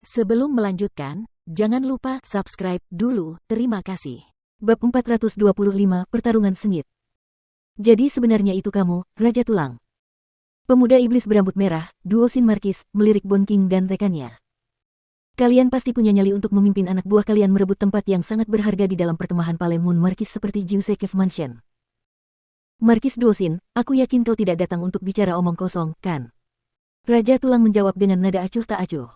Sebelum melanjutkan, jangan lupa subscribe dulu, terima kasih. Bab 425 Pertarungan Sengit. Jadi sebenarnya itu kamu, Raja Tulang. Pemuda iblis berambut merah, duo Sin Marquis, melirik Bon King dan rekannya. Kalian pasti punya nyali untuk memimpin anak buah kalian merebut tempat yang sangat berharga di dalam perkemahan Palemon Marquis seperti Jiuse Cave Mansion. Marquis Duo Sin, aku yakin kau tidak datang untuk bicara omong kosong, kan? Raja Tulang menjawab dengan nada acuh tak acuh.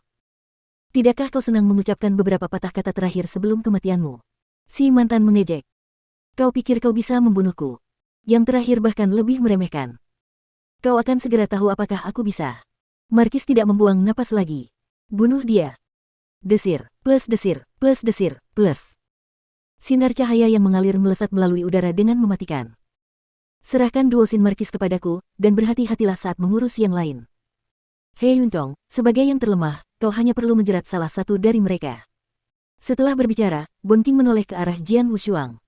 Tidakkah kau senang mengucapkan beberapa patah kata terakhir sebelum kematianmu? Si mantan mengejek. Kau pikir kau bisa membunuhku? Yang terakhir bahkan lebih meremehkan. Kau akan segera tahu apakah aku bisa. Marquis tidak membuang napas lagi. Bunuh dia. Desir, plus desir, plus desir, plus. Sinar cahaya yang mengalir melesat melalui udara dengan mematikan. Serahkan duo Sin Marquis kepadaku, dan berhati-hatilah saat mengurus yang lain. Hei Yuncong, sebagai yang terlemah, kau hanya perlu menjerat salah satu dari mereka. Setelah berbicara, Bon King menoleh ke arah Jian Wushuang.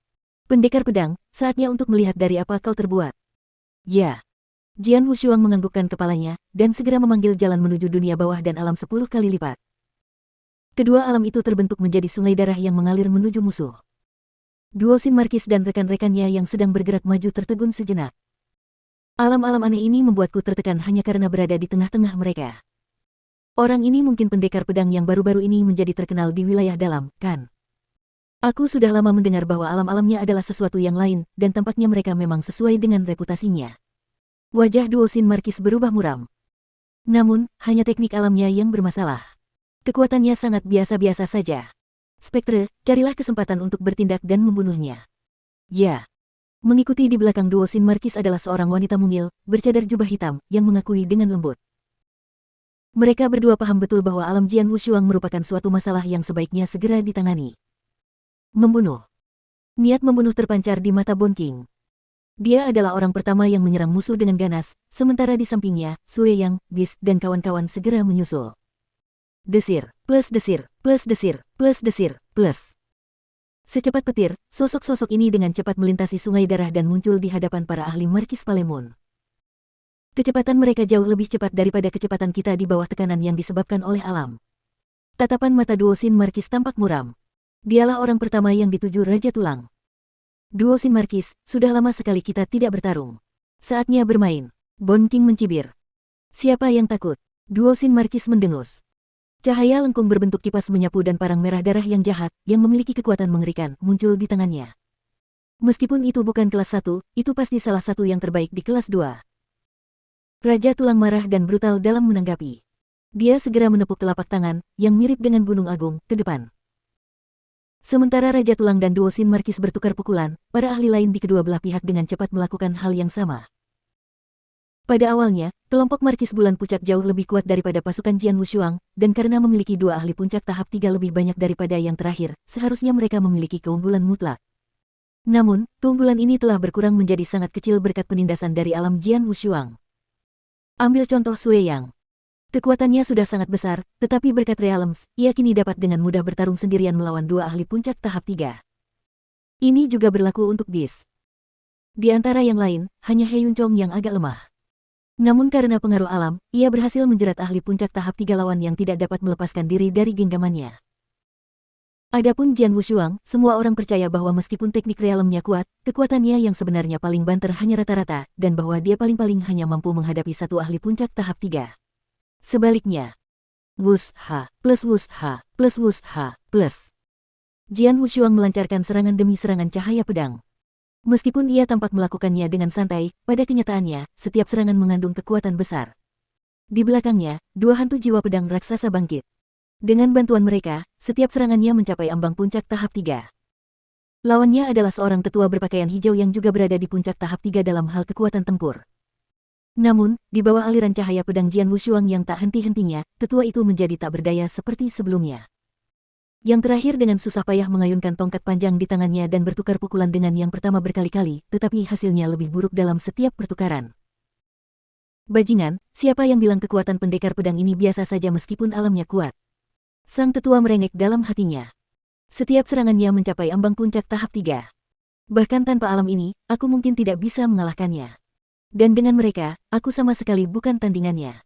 Pendekar pedang, saatnya untuk melihat dari apa kau terbuat. Ya. Jian Wushuang menganggukkan kepalanya, dan segera memanggil jalan menuju dunia bawah dan alam 10 kali lipat. Kedua alam itu terbentuk menjadi sungai darah yang mengalir menuju musuh. Duo Sin Marquis dan rekan-rekannya yang sedang bergerak maju tertegun sejenak. Alam-alam aneh ini membuatku tertekan hanya karena berada di tengah-tengah mereka. Orang ini mungkin pendekar pedang yang baru-baru ini menjadi terkenal di wilayah dalam, kan? Aku sudah lama mendengar bahwa alam-alamnya adalah sesuatu yang lain, dan tampaknya mereka memang sesuai dengan reputasinya. Wajah duo Sin Marquis berubah muram. Namun, hanya teknik alamnya yang bermasalah. Kekuatannya sangat biasa-biasa saja. Spektre, carilah kesempatan untuk bertindak dan membunuhnya. Ya. Mengikuti di belakang duo Sin Marquis adalah seorang wanita mungil, bercadar jubah hitam, yang mengakui dengan lembut. Mereka berdua paham betul bahwa alam Jian Wushuang merupakan suatu masalah yang sebaiknya segera ditangani. Membunuh. Niat membunuh terpancar di mata Bon King. Dia adalah orang pertama yang menyerang musuh dengan ganas, sementara di sampingnya, Sue Yang, Bis, dan kawan-kawan segera menyusul. Desir, plus desir, plus desir, plus desir, plus. Secepat petir, sosok-sosok ini dengan cepat melintasi sungai darah dan muncul di hadapan para ahli Marquis Palemon. Kecepatan mereka jauh lebih cepat daripada kecepatan kita di bawah tekanan yang disebabkan oleh alam. Tatapan mata duo Sin Marquis tampak muram. Dialah orang pertama yang dituju Raja Tulang. Duo Sin Marquis, sudah lama sekali kita tidak bertarung. Saatnya bermain. Bon King mencibir. Siapa yang takut? Duo Sin Marquis mendengus. Cahaya lengkung berbentuk kipas menyapu dan parang merah darah yang jahat, yang memiliki kekuatan mengerikan, muncul di tangannya. Meskipun itu bukan kelas 1, itu pasti salah satu yang terbaik di kelas 2. Raja Tulang marah dan brutal dalam menanggapi. Dia segera menepuk telapak tangan, yang mirip dengan Gunung Agung, ke depan. Sementara Raja Tulang dan duo Sin Marquis bertukar pukulan, para ahli lain di kedua belah pihak dengan cepat melakukan hal yang sama. Pada awalnya, kelompok Marquis Bulan Puncak jauh lebih kuat daripada pasukan Jian Wushuang, dan karena memiliki dua ahli puncak tahap 3 lebih banyak daripada yang terakhir, seharusnya mereka memiliki keunggulan mutlak. Namun, keunggulan ini telah berkurang menjadi sangat kecil berkat penindasan dari alam Jian Wushuang. Ambil contoh Sue Yang. Kekuatannya sudah sangat besar, tetapi berkat Realms, ia kini dapat dengan mudah bertarung sendirian melawan dua ahli puncak tahap 3. Ini juga berlaku untuk Bis. Di antara yang lain, hanya He Yuncong yang agak lemah. Namun karena pengaruh alam, ia berhasil menjerat ahli puncak tahap 3 lawan yang tidak dapat melepaskan diri dari genggamannya. Adapun Jian Wushuang, semua orang percaya bahwa meskipun teknik realemnya kuat, kekuatannya yang sebenarnya paling banter hanya rata-rata, dan bahwa dia paling-paling hanya mampu menghadapi satu ahli puncak tahap 3. Sebaliknya, Wusha, plus Wusha, plus Wusha, plus. Jian Wushuang melancarkan serangan demi serangan cahaya pedang. Meskipun ia tampak melakukannya dengan santai, pada kenyataannya, setiap serangan mengandung kekuatan besar. Di belakangnya, dua hantu jiwa pedang raksasa bangkit. Dengan bantuan mereka, setiap serangannya mencapai ambang puncak tahap 3. Lawannya adalah seorang tetua berpakaian hijau yang juga berada di puncak tahap 3 dalam hal kekuatan tempur. Namun, di bawah aliran cahaya pedang Jian Wushuang yang tak henti-hentinya, tetua itu menjadi tak berdaya seperti sebelumnya. Yang terakhir dengan susah payah mengayunkan tongkat panjang di tangannya dan bertukar pukulan dengan yang pertama berkali-kali, tetapi hasilnya lebih buruk dalam setiap pertukaran. Bajingan, siapa yang bilang kekuatan pendekar pedang ini biasa saja meskipun alamnya kuat? Sang tetua merengek dalam hatinya. Setiap serangannya mencapai ambang puncak tahap 3. Bahkan tanpa alam ini, aku mungkin tidak bisa mengalahkannya. Dan dengan mereka, aku sama sekali bukan tandingannya.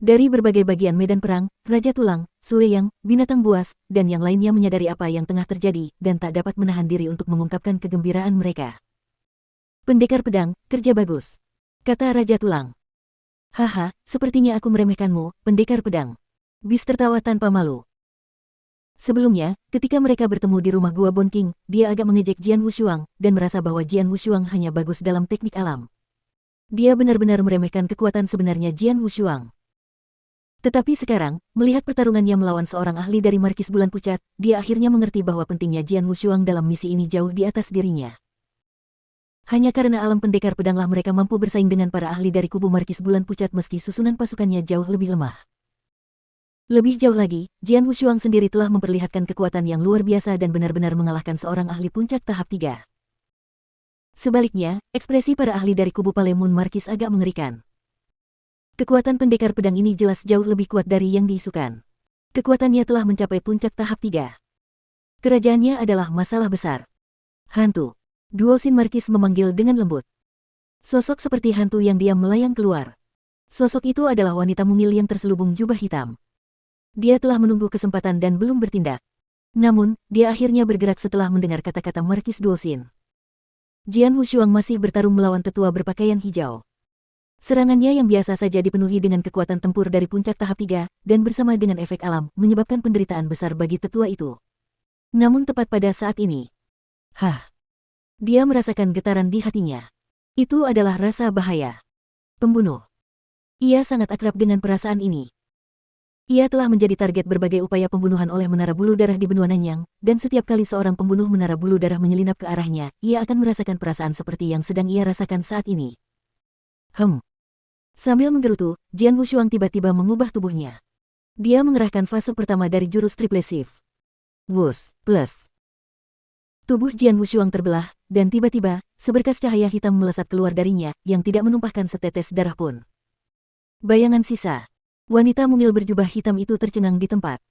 Dari berbagai bagian medan perang, Raja Tulang, Sue Yang, binatang buas, dan yang lainnya menyadari apa yang tengah terjadi dan tak dapat menahan diri untuk mengungkapkan kegembiraan mereka. Pendekar pedang, kerja bagus, kata Raja Tulang. Haha, sepertinya aku meremehkanmu, pendekar pedang. Bis tertawa tanpa malu. Sebelumnya, ketika mereka bertemu di rumah Gua Bon King, dia agak mengejek Jian Wushuang dan merasa bahwa Jian Wushuang hanya bagus dalam teknik alam. Dia benar-benar meremehkan kekuatan sebenarnya Jian Wushuang. Tetapi sekarang, melihat pertarungannya melawan seorang ahli dari Markis Bulan Pucat, dia akhirnya mengerti bahwa pentingnya Jian Wushuang dalam misi ini jauh di atas dirinya. Hanya karena alam pendekar pedanglah mereka mampu bersaing dengan para ahli dari kubu Markis Bulan Pucat meski susunan pasukannya jauh lebih lemah. Lebih jauh lagi, Jian Wushuang sendiri telah memperlihatkan kekuatan yang luar biasa dan benar-benar mengalahkan seorang ahli puncak tahap 3. Sebaliknya, ekspresi para ahli dari kubu Palemun Markis agak mengerikan. Kekuatan pendekar pedang ini jelas jauh lebih kuat dari yang diisukan. Kekuatannya telah mencapai puncak tahap 3. Kerajaannya adalah masalah besar. Hantu. Duosin Markis memanggil dengan lembut. Sosok seperti hantu yang diam melayang keluar. Sosok itu adalah wanita mungil yang terselubung jubah hitam. Dia telah menunggu kesempatan dan belum bertindak. Namun, dia akhirnya bergerak setelah mendengar kata-kata Markis Duosin. Jian Wushuang masih bertarung melawan tetua berpakaian hijau. Serangannya yang biasa saja dipenuhi dengan kekuatan tempur dari puncak tahap 3, dan bersama dengan efek alam, menyebabkan penderitaan besar bagi tetua itu. Namun tepat pada saat ini, dia merasakan getaran di hatinya. Itu adalah rasa bahaya. Pembunuh. Ia sangat akrab dengan perasaan ini. Ia telah menjadi target berbagai upaya pembunuhan oleh menara bulu darah di benua Nanyang, dan setiap kali seorang pembunuh menara bulu darah menyelinap ke arahnya, ia akan merasakan perasaan seperti yang sedang ia rasakan saat ini. Sambil menggerutu, Jian Wushuang tiba-tiba mengubah tubuhnya. Dia mengerahkan fase pertama dari jurus triple shift. Wus, plus. Tubuh Jian Wushuang terbelah, dan tiba-tiba, seberkas cahaya hitam melesat keluar darinya, yang tidak menumpahkan setetes darah pun. Bayangan sisa. Wanita mungil berjubah hitam itu tercengang di tempat.